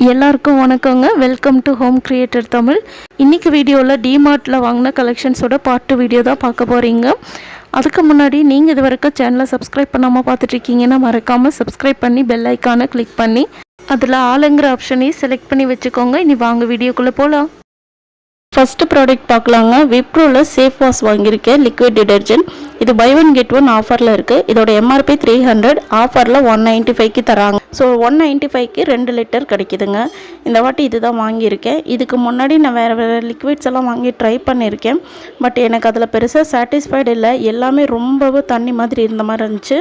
எல்லாருக்கும் வணக்கங்க. Welcome to home creator Tamil. இன்றைக்கி வீடியோவில் டிமார்ட்டில் வாங்கின கலெக்ஷன்ஸோட பார்ட் 2 வீடியோ தான் பார்க்க போகிறீங்க. அதுக்கு முன்னாடி நீங்கள் இது வரைக்கும் சேனலை சப்ஸ்கிரைப் பண்ணாமல் பார்த்துட்ருக்கீங்கன்னா மறக்காமல் சப்ஸ்கிரைப் பண்ணி பெல் ஐக்கானை கிளிக் பண்ணி அதில் ஆளுங்கிற ஆப்ஷனையும் செலக்ட் பண்ணி வச்சுக்கோங்க. இனி வாங்க வீடியோக்குள்ளே போகலாம். ஃபஸ்ட்டு ப்ராடக்ட் பார்க்கலாங்க. விப்ரோவில் சேஃப் வாஷ் வாங்கியிருக்கேன், லிக்விட் டிடர்ஜென்ட். இது பை ஒன் கெட் ஒன் ஆஃபரில் இருக்குது. இதோட எம்ஆர்பி 300, ஆஃபரில் 195க்கு தராங்க. ஸோ 195க்கு 2 லிட்டர் கிடைக்குதுங்க. இந்த வாட்டி இது தான் வாங்கியிருக்கேன். இதுக்கு முன்னாடி நான் வேறு லிக்விட்ஸ் எல்லாம் வாங்கி ட்ரை பண்ணியிருக்கேன். பட் எனக்கு அதில் பெருசாக சாட்டிஸ்ஃபைடு இல்லை. எல்லாமே ரொம்பவும் தண்ணி மாதிரி இருந்த மாதிரி இருந்துச்சு.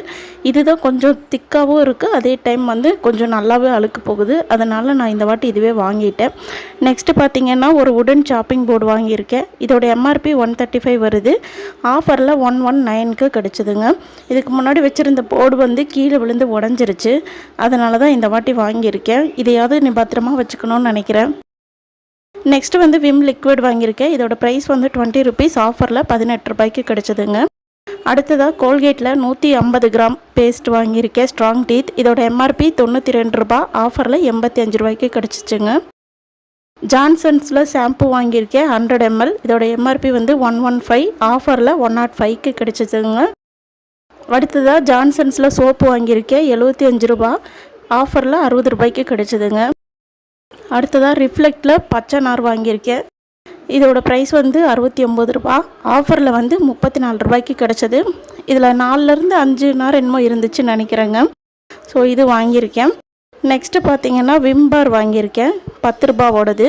இதுதான் கொஞ்சம் திக்காகவும் இருக்குது, அதே டைம் கொஞ்சம் நல்லாவே அழுக்கு போகுது. அதனால் நான் இந்த வாட்டி இதுவே வாங்கிட்டேன். நெக்ஸ்ட்டு பார்த்திங்கன்னா ஒரு உடன் சாப்பிங் போர்டு வாங்கியிருக்கேன். இதோட எம்ஆர்பி 135 வருது. ஆஃபரில் 119க்கு கிடச்சிதுங்க. இதுக்கு முன்னாடி வச்சுருந்த போர்டு கீழே விழுந்து உடஞ்சிருச்சு. அதனால தான் இந்த வாட்டி வாங்கியிருக்கேன். இதையாவது நீ பத்திரமா வச்சுக்கணும்னு நினைக்கிறேன். நெக்ஸ்ட்டு விம் லிக்விட் வாங்கியிருக்கேன். இதோட ப்ரைஸ் 20 ருபீஸ், ஆஃபரில் 18 ரூபாய்க்கு கிடச்சிதுங்க. அடுத்ததாக கோல்கேட்டில் 150 கிராம் பேஸ்ட் வாங்கியிருக்கேன், ஸ்ட்ராங் டீத். இதோட எம்ஆர்பி 92 ரூபா, ஆஃபரில் 85 ரூபாய்க்கு கிடச்சிச்சுங்க. ஜான்சன்ஸில் ஷாம்பு வாங்கியிருக்கேன் 100 ml. இதோட எம்ஆர்பி 115, ஆஃபரில் 105க்கு கிடச்சிதுங்க. அடுத்ததாக ஜான்சன்ஸில் சோப்பு வாங்கியிருக்கேன் 75 ரூபா, ஆஃபரில் 60 ரூபாய்க்கு கிடச்சிதுங்க. அடுத்ததாக ரிஃப்ளெக்டில் பச்சை நார் வாங்கியிருக்கேன். இதோட ப்ரைஸ் 69 ரூபா, ஆஃபரில் 34 ரூபாய்க்கு கிடச்சிது. இதில் 4லேருந்து 5 நார் என்னமோ இருந்துச்சுன்னு நினைக்கிறேங்க. ஸோ இது வாங்கியிருக்கேன். நெக்ஸ்ட்டு பார்த்திங்கன்னா விம்பார் வாங்கியிருக்கேன், 10 ரூபாவோடது.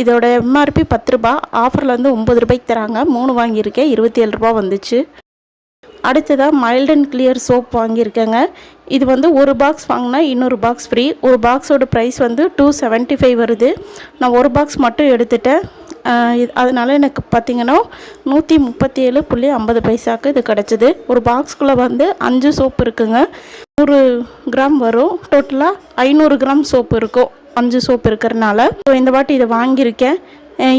இதோட எம்ஆர்பி 10 ரூபா, ஆஃபரில் 9 ரூபாய்க்கு தராங்க. 3 வாங்கியிருக்கேன், 27 ரூபா வந்துச்சு. அடுத்ததாக மைல்ட் அண்ட் கிளியர் சோப் வாங்கியிருக்கேங்க. இது ஒரு பாக்ஸ் வாங்கினா இன்னொரு பாக்ஸ் ஃப்ரீ. ஒரு பாக்ஸோட ப்ரைஸ் 275 வருது. நான் ஒரு பாக்ஸ் மட்டும் எடுத்துட்டேன். அதனால் எனக்கு பார்த்திங்கன்னா 137.50 பைசாவுக்கு இது கிடச்சிது. ஒரு பாக்ஸ்குள்ளே 5 சோப்பு இருக்குங்க. 100 கிராம் வரும். டோட்டலாக 500 கிராம் சோப்பு இருக்கும், 5 சோப்பு இருக்கிறனால. ஸோ இந்த வாட்டி இதை வாங்கியிருக்கேன்.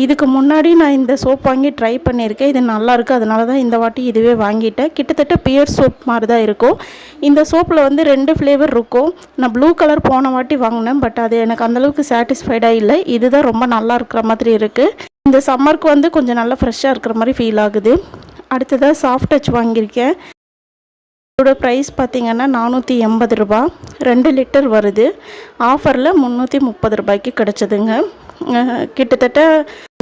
இதுக்கு முன்னாடி நான் இந்த சோப் வாங்கி ட்ரை பண்ணியிருக்கேன். இது நல்லாயிருக்கு, அதனால தான் இந்த வாட்டி இதுவே வாங்கிட்டேன். கிட்டத்தட்ட பியர் சோப் மாதிரி தான் இருக்கும். இந்த சோப்பில் 2 ஃப்ளேவர் இருக்கும். நான் ப்ளூ கலர் போன வாட்டி வாங்கினேன், பட் அது எனக்கு அந்தளவுக்கு சாட்டிஸ்ஃபைடாக இல்லை. இதுதான் ரொம்ப நல்லா இருக்கிற மாதிரி இருக்குது. இந்த சம்மருக்கு கொஞ்சம் நல்லா ஃப்ரெஷ்ஷாக இருக்கிற மாதிரி ஃபீல் ஆகுது. அடுத்ததாக சாஃப்ட் டச் வாங்கியிருக்கேன். இதோட ப்ரைஸ் பார்த்திங்கன்னா 480 ரூபா, 2 லிட்டர் வருது. ஆஃபரில் 330 ரூபாய்க்கு கிடச்சிதுங்க. கிட்டத்தட்ட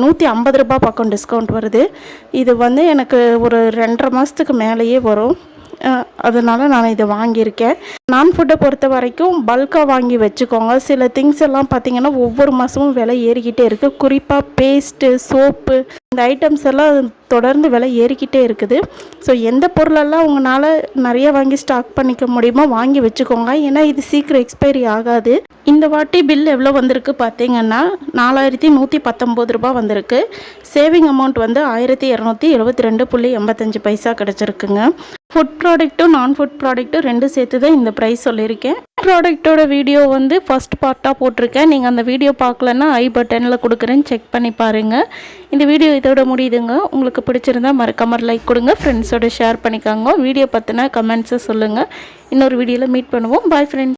150 ரூபா பக்கம் டிஸ்கவுண்ட் வருது. இது எனக்கு ஒரு 2.5 மாதத்துக்கு மேலேயே வரும். அதனால் நான் இதை வாங்கியிருக்கேன். நான் ஃபுட்டை பொறுத்த வரைக்கும் பல்காக வாங்கி வச்சுக்கோங்க. சில திங்ஸ் எல்லாம் பார்த்திங்கன்னா ஒவ்வொரு மாதமும் விலை ஏறிக்கிட்டே இருக்குது. குறிப்பாக பேஸ்ட்டு, சோப்பு, இந்த ஐட்டம்ஸ் எல்லாம் தொடர்ந்து விலை ஏறிக்கிட்டே இருக்குது. ஸோ எந்த பொருளெல்லாம் உங்களால் நிறைய வாங்கி ஸ்டாக் பண்ணிக்க முடியுமோ வாங்கி வச்சுக்கோங்க. ஏன்னா இது சீக்கிரம் எக்ஸ்பைரி ஆகாது. இந்த வாட்டி பில் எவ்வளோ வந்திருக்கு பார்த்திங்கன்னா 4119 ரூபா வந்திருக்கு. சேவிங் அமௌண்ட் 1272.85 பைசா கிடச்சிருக்குங்க. ஃபுட் ப்ராடக்ட்டும் நான் ஃபுட் ப்ராடக்ட்டும் 2 சேர்த்து தான் இந்த ப்ரைஸ் சொல்லியிருக்கேன். ப்ராடக்டோட வீடியோ ஃபஸ்ட் பார்ட்டாக போட்டிருக்கேன். நீங்கள் அந்த வீடியோ பார்க்கலன்னா ஐ பட்டனில் கொடுக்குறேன்னு செக் பண்ணி பாருங்கள். இந்த வீடியோ இதோட முடியுதுங்க. உங்களுக்கு பிடிச்சிருந்தா மறக்காம லைக் கொடுங்க, ஃப்ரெண்ட்ஸோட ஷேர் பண்ணிக்காங்க. வீடியோ பற்றின கமெண்ட்ஸை சொல்லுங்கள். இன்னொரு வீடியோவில் மீட் பண்ணுவோம். Bye friends.